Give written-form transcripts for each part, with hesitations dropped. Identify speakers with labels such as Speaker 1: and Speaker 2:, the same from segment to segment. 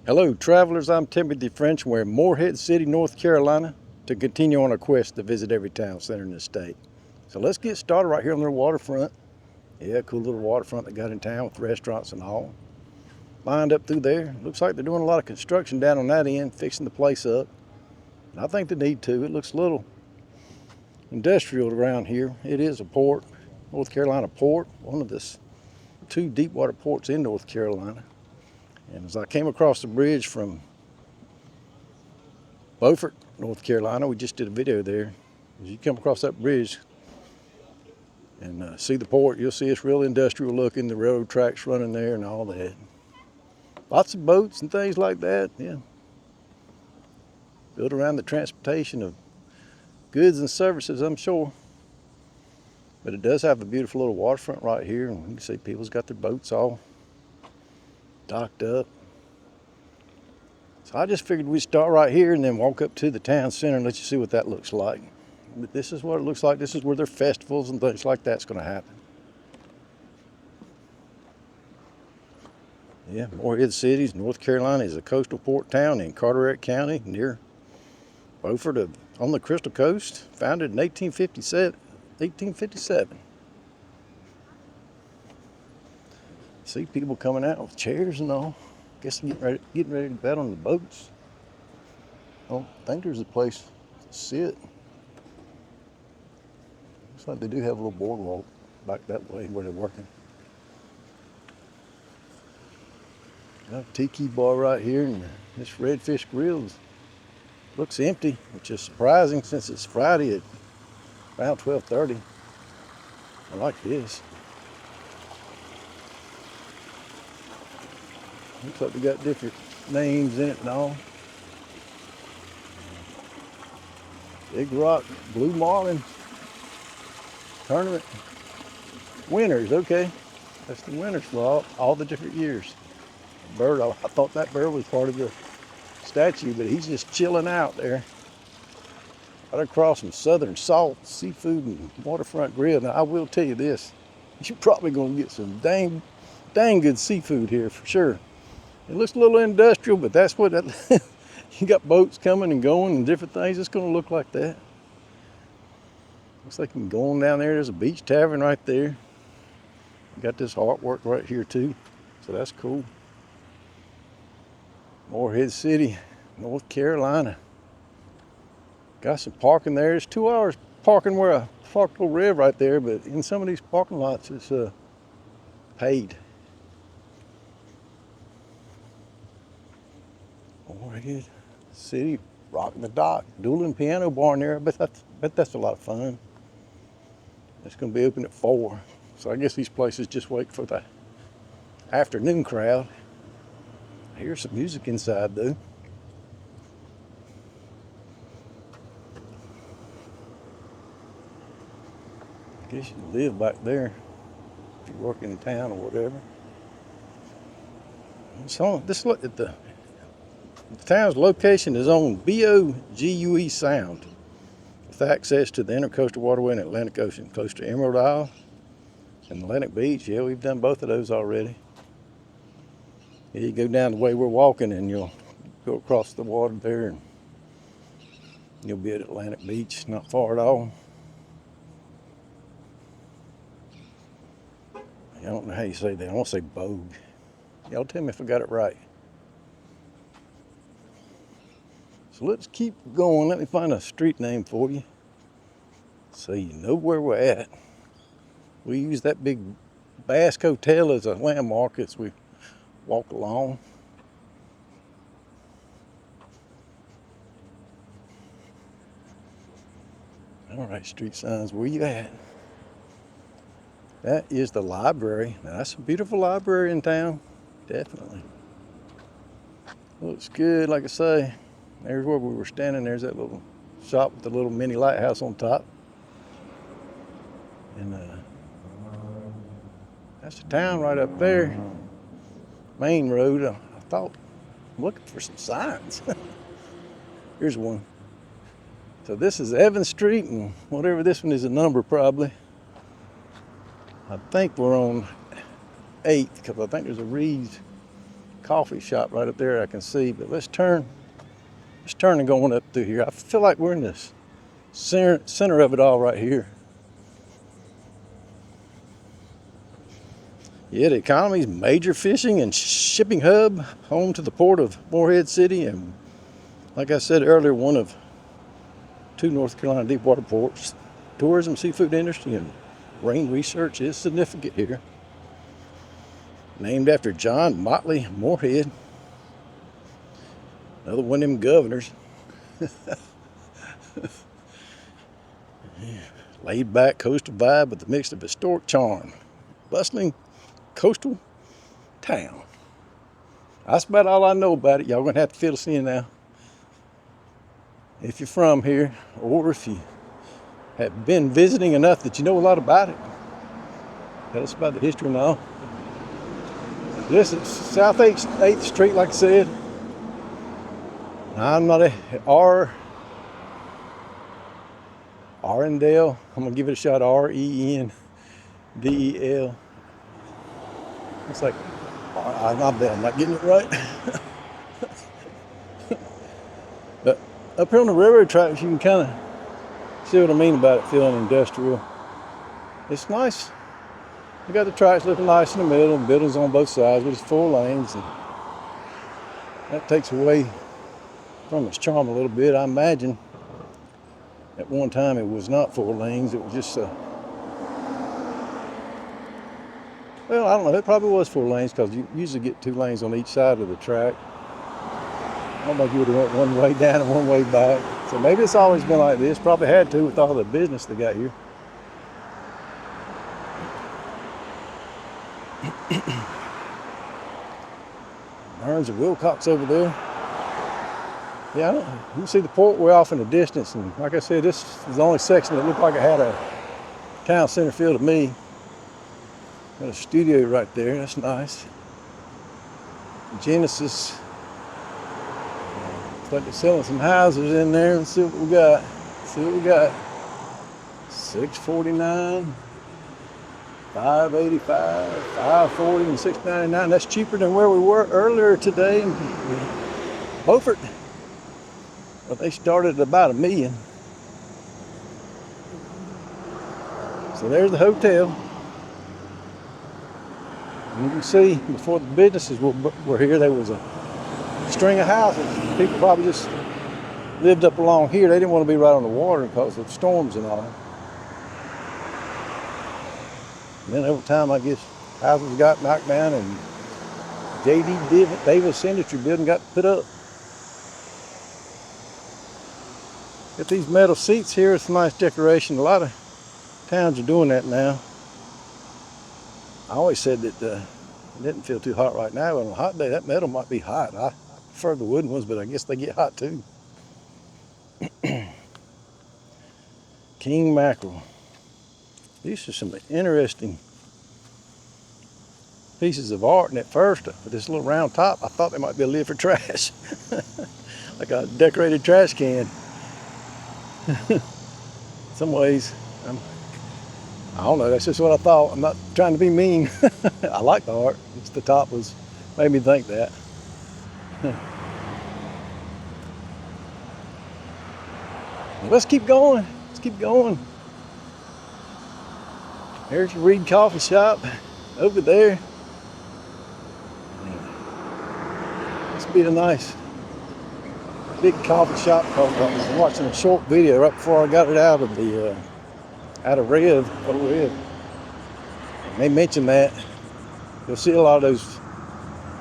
Speaker 1: Hello travelers, I'm Timothy French. We're in Morehead City, North Carolina to continue on our quest to visit every town center in the state. So let's get started right here on their waterfront. Yeah, cool little waterfront they got in town with restaurants and all. Lined up through there. Looks like they're doing a lot of construction down on that end, fixing the place up. And I think they need to. It looks a little industrial around here. It is a port, North Carolina port, one of the two deep water ports in North Carolina. And as I came across the bridge from Beaufort, North Carolina, we just did a video there. As you come across that bridge and see the port, you'll see it's real industrial looking, the railroad tracks running there and all that. Lots of boats and things like that, yeah. Built around the transportation of goods and services, I'm sure. But it does have a beautiful little waterfront right here, and you can see people's got their boats all docked up. So I just figured we'd start right here and then walk up to the town center and let you see what that looks like. But this is what it looks like. This is where their festivals and things like that's going to happen. Yeah, Morehead City, North Carolina is a coastal port town in Carteret County near Beaufort on the Crystal Coast, founded in 1857. See people coming out with chairs and all. Guess getting ready to bet on the boats. I don't think there's a place to sit. Looks like they do have a little boardwalk back that way where they're working. Got a tiki bar right here, and this Redfish Grill looks empty, which is surprising since it's Friday at around 12:30. I like this. Looks like they got different names in it and all. Big Rock Blue Marlin Tournament. Winners, okay. That's the winners for all the different years. Bird, I thought that bird was part of the statue, but he's just chilling out there. Right across from Southern Salt, Seafood and Waterfront Grill. Now I will tell you this, you're probably gonna get some dang good seafood here for sure. It looks a little industrial, but that's what you got boats coming and going and different things. It's going to look like that. Looks like you can go on down there. There's a beach tavern right there. Got this artwork right here too, so that's cool. Morehead City, North Carolina. Got some parking there. It's 2 hours parking where I parked over Rev right there, but in some of these parking lots it's paid. Morehead City, rocking the dock, dueling piano bar in there. I bet that's a lot of fun. It's going to be open at 4, so I guess these places just wait for the afternoon crowd. I hear some music inside though. I guess you can live back there if you work in town or whatever. So this look at the town's location is on Bogue Sound, with access to the Intercoastal Waterway and Atlantic Ocean, close to Emerald Isle and Atlantic Beach. Yeah, we've done both of those already. Yeah, you go down the way we're walking and you'll go across the water there and you'll be at Atlantic Beach, not far at all. I don't know how you say that. I want to say Bogue. Y'all tell me if I got it right. So let's keep going. Let me find a street name for you so you know where we're at. We use that big Basque Hotel as a landmark as we walk along. All right, street signs, where you at? That is the library. Now that's a beautiful library in town, definitely. Looks good, like I say. There's where we were standing. There's that little shop with the little mini lighthouse on top. And that's the town right up there. Main road. I thought, I'm looking for some signs. Here's one. So this is Evans Street, and whatever this one is a number probably. I think we're on 8th, because I think there's a Reed's coffee shop right up there I can see, but let's turn and go on up through here. I feel like we're in this center of it all right here. Yeah, the economy's major fishing and shipping hub, home to the port of Morehead City, and like I said earlier, one of 2 North Carolina deepwater ports. Tourism, seafood industry, and marine research is significant here. Named after John Motley Morehead, another one of them governors. Laid back coastal vibe with a mix of historic charm. Bustling coastal town. That's about all I know about it. Y'all gonna have to fill us in now. If you're from here, or if you have been visiting enough that you know a lot about it, tell us about the history and all. This is South 8th Street, like I said. I'm not Arendelle. I'm gonna give it a shot. Rendel. It's like, I bet I'm not getting it right. But up here on the railroad tracks, you can kind of see what I mean about it feeling industrial. It's nice. You got the tracks looking nice in the middle, and buildings on both sides, but it's 4 lanes, and that takes away from its charm a little bit. I imagine at one time it was not 4 lanes. It was just well, I don't know. It probably was 4 lanes because you usually get 2 lanes on each side of the track. I don't know if you would have went one way down and one way back. So maybe it's always been like this. Probably had to with all the business they got here. Burns and Wilcox over there. Yeah, you can see the port way off in the distance. And like I said, this is the only section that looked like it had a town center feel to me. Got a studio right there. That's nice. Genesis. Looks like they're selling some houses in there. Let's see what we got. $649, $585, $540, and $699. That's cheaper than where we were earlier today in Beaufort. But they started at about $1 million. So there's the hotel. And you can see before the businesses were here, there was a string of houses. People probably just lived up along here. They didn't want to be right on the water because of storms and all. And then over time, I guess houses got knocked down and J.D. Davis Industry Building got put up. Got these metal seats here. It's a nice decoration. A lot of towns are doing that now. I always said that it didn't feel too hot right now. On a hot day, that metal might be hot. I prefer the wooden ones, but I guess they get hot too. King mackerel. These are some interesting pieces of art. And at first, with this little round top, I thought they might be a lid for trash. Like a decorated trash can. In some ways, I don't know, that's just what I thought. I'm not trying to be mean. I like the art. Just the top made me think that. Let's keep going. There's your Reed Coffee Shop over there. Must be a nice big coffee shop. I was watching a short video right before I got it out of Rev. And they mentioned that. You'll see a lot of those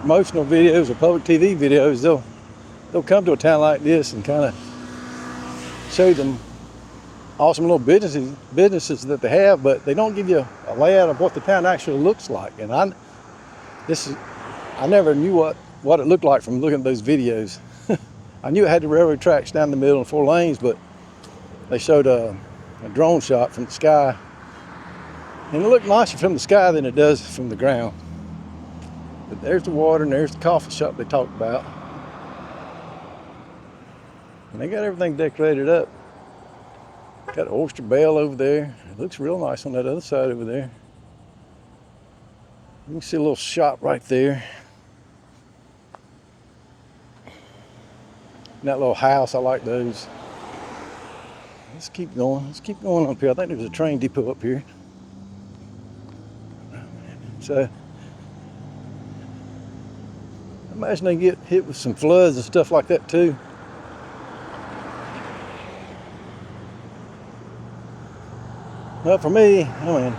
Speaker 1: promotional videos or public TV videos. They'll come to a town like this and kind of show them awesome little businesses that they have, but they don't give you a layout of what the town actually looks like. And I never knew what it looked like from looking at those videos. I knew it had the railroad tracks down the middle and 4 lanes, but they showed a drone shot from the sky, and it looked nicer from the sky than it does from the ground. But there's the water, and there's the coffee shop they talked about, and they got everything decorated up. Got an oyster bell over there. It looks real nice on that other side over there. You can see a little shop right there. And that little house, I like those. Let's keep going. Let's keep going up here. I think there's a train depot up here. So, I imagine they get hit with some floods and stuff like that too. But for me, I mean,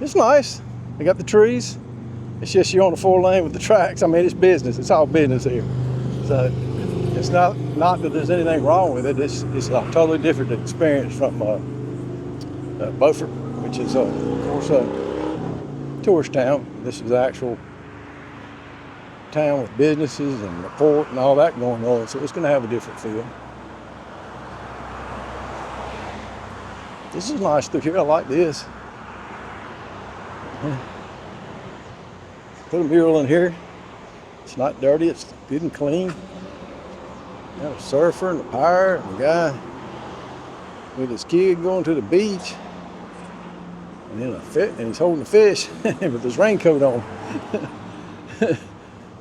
Speaker 1: it's nice. They got the trees. It's just you're on the 4-lane with the tracks. I mean, it's business. It's all business here. So it's not that there's anything wrong with it. It's a totally different experience from Beaufort, which is of course a tourist town. This is the actual town with businesses and the port and all that going on. So it's going to have a different feel. This is nice through here. I like this. Put a mural in here. It's not dirty. It's good and clean. Got a surfer and a pirate and a guy with his kid going to the beach. And then and he's holding a fish with his raincoat on.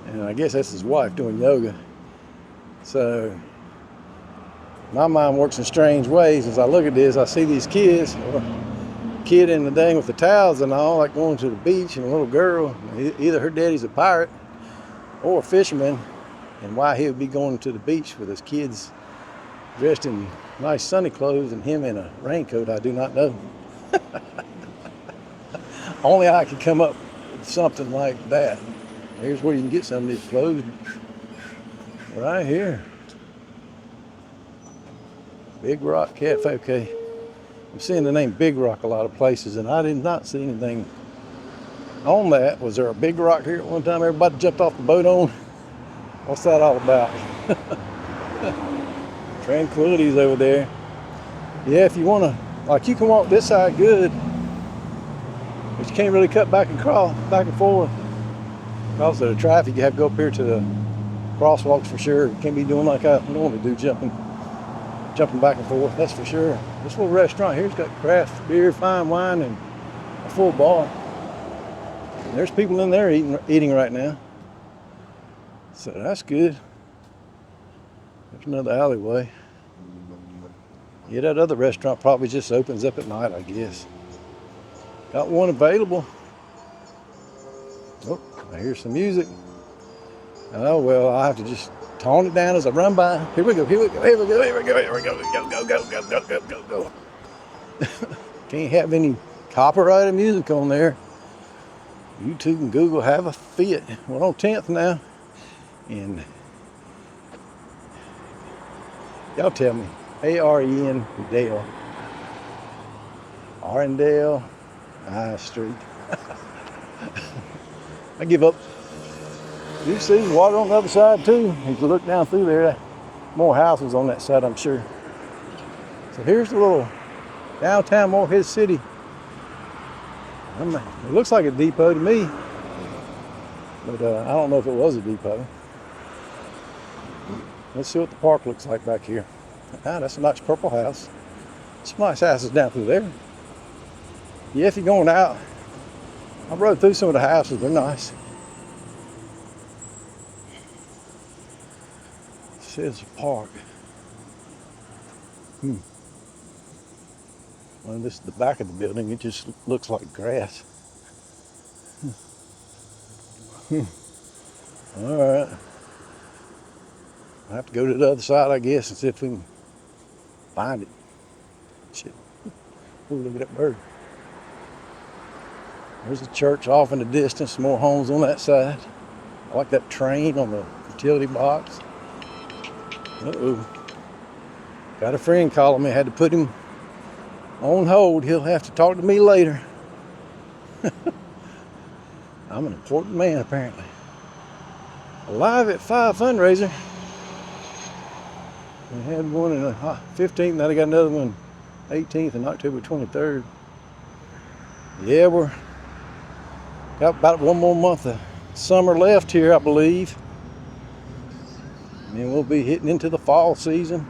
Speaker 1: And I guess that's his wife doing yoga. So my mind works in strange ways. As I look at this, I see these kids, kid in the dang with the towels and all, like going to the beach, and a little girl. Either her daddy's a pirate or a fisherman, and why he would be going to the beach with his kids dressed in nice sunny clothes and him in a raincoat, I do not know. Only I could come up with something like that. Here's where you can get some of these clothes. Right here. Big Rock Cafe. Okay. I'm seeing the name Big Rock a lot of places, and I did not see anything on that. Was there a Big Rock here at one time everybody jumped off the boat on? What's that all about? Tranquility's over there. Yeah, if you want to, like, you can walk this side good, but you can't really cut back and forth. Because of the traffic, you have to go up here to the crosswalks for sure. You can't be doing like I normally do, jumping back and forth, that's for sure. This little restaurant here's got craft beer, fine wine, and a full bar. And there's people in there eating right now. So that's good. There's another alleyway. Yeah, that other restaurant probably just opens up at night, I guess. Got one available. Oh, I hear some music. Oh, well, I'll have to just tone it down as I run by. Here we go. Go. Can't have any copyrighted music on there. YouTube and Google have a fit. We're on 10th now. And y'all tell me. A-R-E-N Dale. Arendale High Street. I give up. You see the water on the other side too. If you look down through there, more houses on that side, I'm sure. So here's the little downtown Morehead City. It looks like a depot to me, but I don't know if it was a depot. Let's see what the park looks like back here. Ah, that's a nice purple house. Some nice houses down through there. Yeah, if you're going out, I rode through some of the houses. They're nice. It says a park. Well, this is the back of the building. It just looks like grass. All right. I have to go to the other side, I guess, and see if we can find it. Shit. Oh, look at that bird. There's a church off in the distance, more homes on that side. I like that train on the utility box. Uh-oh. Got a friend calling me. I had to put him on hold. He'll have to talk to me later. I'm an important man, apparently. Alive at 5 fundraiser. We had one on the 15th, now they got another one 18th and October 23rd. Yeah, we're got about one more month of summer left here, I believe. And then we'll be hitting into the fall season.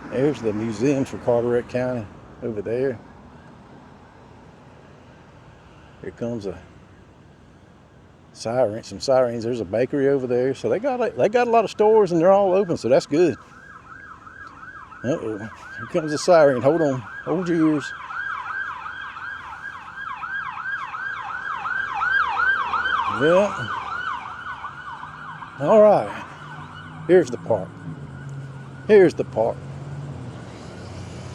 Speaker 1: There's the museums for Carteret County over there. Here comes a Some sirens. There's a bakery over there, so they got a lot of stores and they're all open, so that's good. Uh-oh, here comes a siren. Hold on, hold your ears. Yeah. All right. Here's the park. Here's the park.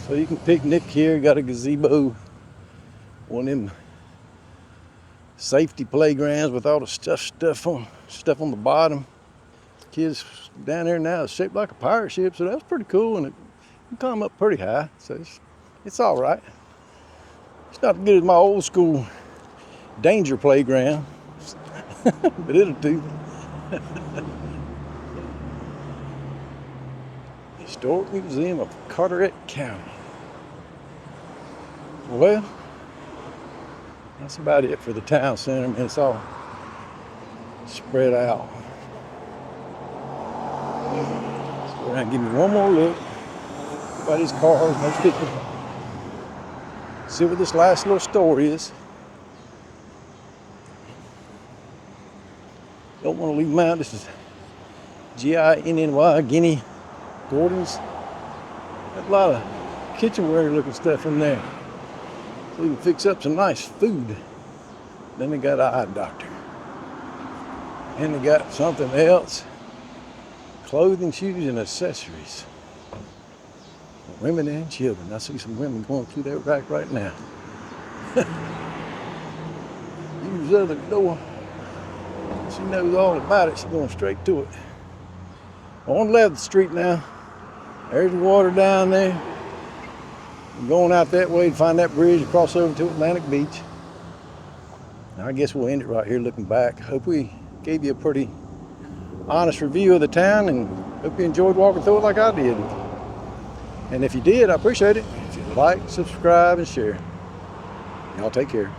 Speaker 1: So you can picnic here. Got a gazebo. One of them safety playgrounds with all the stuff on the bottom. Kids down there now, it's shaped like a pirate ship, so that's pretty cool, and it can come up pretty high, so it's all right. It's not as good as my old school danger playground, but it'll do. Historic Museum of Carteret County. Well, that's about it for the town center. Man, it's all spread out. Let's go around and give me one more look. By these cars, most people. See what this last little store is. Don't want to leave them out. This is G-I-N-N-Y, Guinea Gordon's. Got a lot of kitchenware looking stuff in there. So you can fix up some nice food. Then they got an eye doctor. And they got something else. Clothing, shoes, and accessories. Women and children. I see some women going through that rack right now. Use the other door. She knows all about it. She's going straight to it. On 11th Street now. There's the water down there. We're going out that way to find that bridge to cross over to Atlantic Beach. Now I guess we'll end it right here looking back. Hope we gave you a pretty honest review of the town, and hope you enjoyed walking through it like I did. And if you did, I appreciate it. If you like, subscribe, and share. Y'all take care.